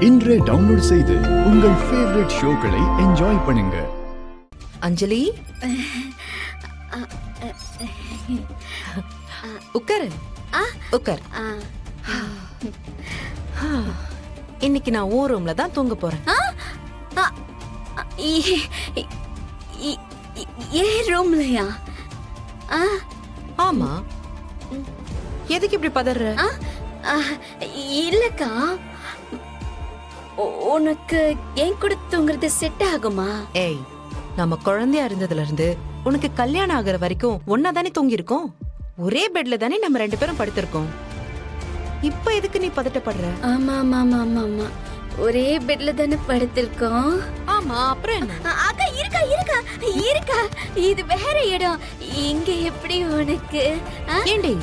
இன்றே டவுன்லோட் செய்து உங்கள் ஃபேவரட் ஷோக்களை என்ஜாய் பண்ணுங்க. அஞ்சலி, உட்காரு. உட்கார். இன்னைக்கு நான் ஓ ரூம்ல தான் தூங்க போறேன். ஏ ரூம்லயா? ஆமா. எதுக்கு இப்படி பதற? இல்லக்கா, உனக்கு என் கூட தூங்குறது செட் ஆகுமா? ஏய், நம்ம குழந்தையா இருந்ததுல இருந்து உனக்கு கல்யாணம் ஆகுற வரைக்கும் ஒன்னா தானே தூங்கி இருக்கோம். ஒரே பெட்ல தானே நம்ம ரெண்டு பேரும் படுத்திருக்கோம். இப்ப எதுக்கு நீ பதட்டப்படுற? ஆமா ஆமா ஆமா ஆமா, ஒரே பெட்ல தானே படுத்திருக்கோம். ஆமா, அப்புறம் என்ன? அக்கா, இருக்கா இருக்கா இருக்கா, இது வேற இடம். இங்க எப்படி உனக்கு? ஏண்டி,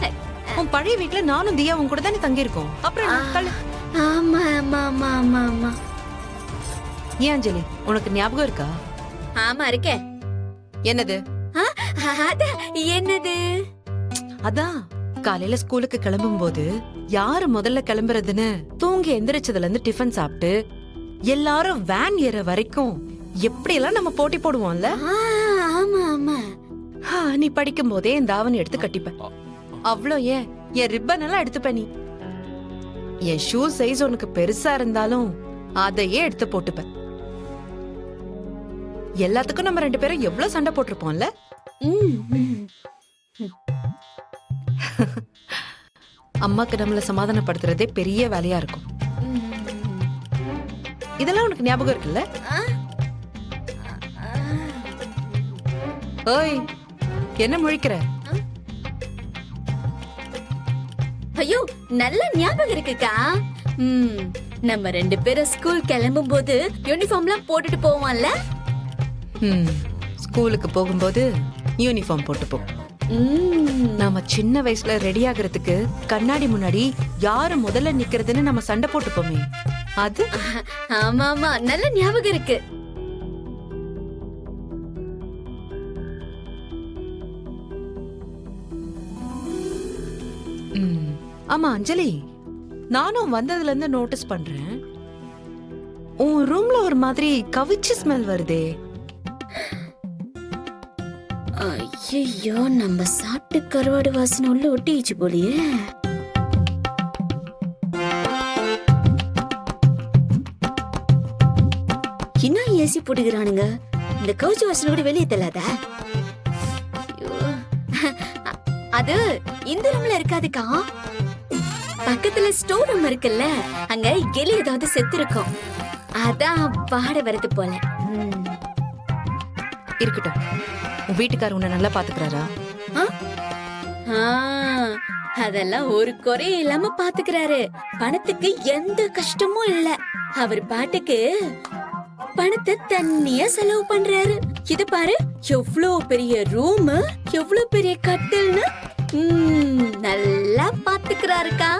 உன் பழைய வீட்ல நானும் தியா உன் கூட தானே தங்கி இருக்கோம். அப்புறம் என்ன? ஆமா ஆமா ஆமா ஆமா ஆமா. ஏன் அஞ்சலி, உனக்கு ஞாபகம் இருக்கா? ஆமா இருக்கே. என்னது? என்னது? அதான் காலையில ஸ்கூலுக்கு கிளம்பும் போது யாரு முதல்ல கிளம்புறதுன்னு தூங்கி எந்திரிச்சதுல இருந்து டிஃபன் சாப்பிட்டு எல்லாரும் வேன் ஏற வரைக்கும் எப்படி எல்லாம் நம்ம போட்டி போடுவோம்ல. ஆமா ஆமா. நீ படிக்கும் போதே என் தாவணி எடுத்து கட்டிப்ப. அவ்வளோ ஏன், என் ரிப்பன் எல்லாம் எடுத்துப்ப. நீ என் ஷூ சைஸ் உனக்கு பெருசா இருந்தாலும் அதையே எடுத்து போட்டுப்ப. எல்லாத்துக்கும் நம்ம ரெண்டு பேரும் எவ்வளவு சண்டை போட்டிருப்போம்ல. அம்மாக்கு நம்மள சமாதானப்படுத்துறதே பெரிய வேலையா இருக்கும். இதெல்லாம் உனக்கு ஞாபகம் இருக்குல்ல? ஓய், என்ன முழிக்கிற? ஐயோ, நல்ல ஞாபகம் இருக்குக்கா. நம்ம ரெண்டு பேரும் ஸ்கூல் கிளம்பும் போது யூனிஃபார்ம்லாம் போட்டுட்டு போவோம்ல. ஸ்கூலுக்கு போகும்போது யூனிஃபார்ம் போட்டு போ. நாம சின்ன வயசுல ரெடி ஆகுறதுக்கு கண்ணாடி முன்னாடி யாரு முதல்ல நிக்கிறதுன்னு நம்ம சண்டை போட்டுப்போமே, அது. ஆமா ஆமா, நல்ல ஞாபகம் இருக்கு. ஆமா அஞ்சலி, நானும் வந்ததுல இருந்து நோட்டீஸ் பண்றேன், உன் ரூம்ல ஒரு மாதிரி கவிச்சு ஸ்மெல் வருதே. ஐயோ, நம்ம சாப்பிட்டு கருவாடு வாசனை உள்ள ஒட்டிச்சு போலியே. என்ன ஏசி போட்டுக்கிறானுங்க, இந்த கவுச்சு வாசனை கூட வெளியே தெரியலாத. அது இந்த ரூம்ல இருக்காதுக்கா, பக்கத்துல ஸ்டோர் ரூம் இருக்குல்ல, அங்க எலி ஏதாவது செத்து இருக்கும், அதான் பாட வருது போல. இருக்கட்டும், உன் வீட்டுக்காரர் உன்னை நல்லா பாத்துக்கிறாரா? அதெல்லாம் ஒரு குறையும் இல்லாம பாத்துக்கிறாரு. பணத்துக்கு எந்த கஷ்டமும் இல்ல. அவர் பாட்டுக்கு பணத்தை தண்ணியா செலவு பண்றாரு. இது பாரு, எவ்வளவு பெரிய ரூம், எவ்வளவு பெரிய கட்டில்னு நல்லா பாத்துக்கிறாருக்கா.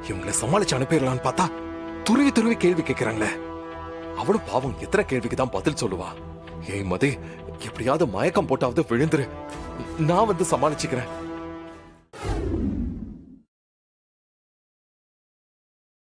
இவங்களை சமாளிச்சு அனுப்பிடலான்னு பார்த்தா துருவி துருவி கேள்வி கேட்கிறாங்களே. அவளும் பாவம் எத்தனை கேள்விக்கு தான் பதில் சொல்லுவா. ஏய் மதி, எப்படியாவது மயக்கம் போட்டாவது விழுந்துரு, நான் வந்து சமாளிச்சுக்கிறேன்.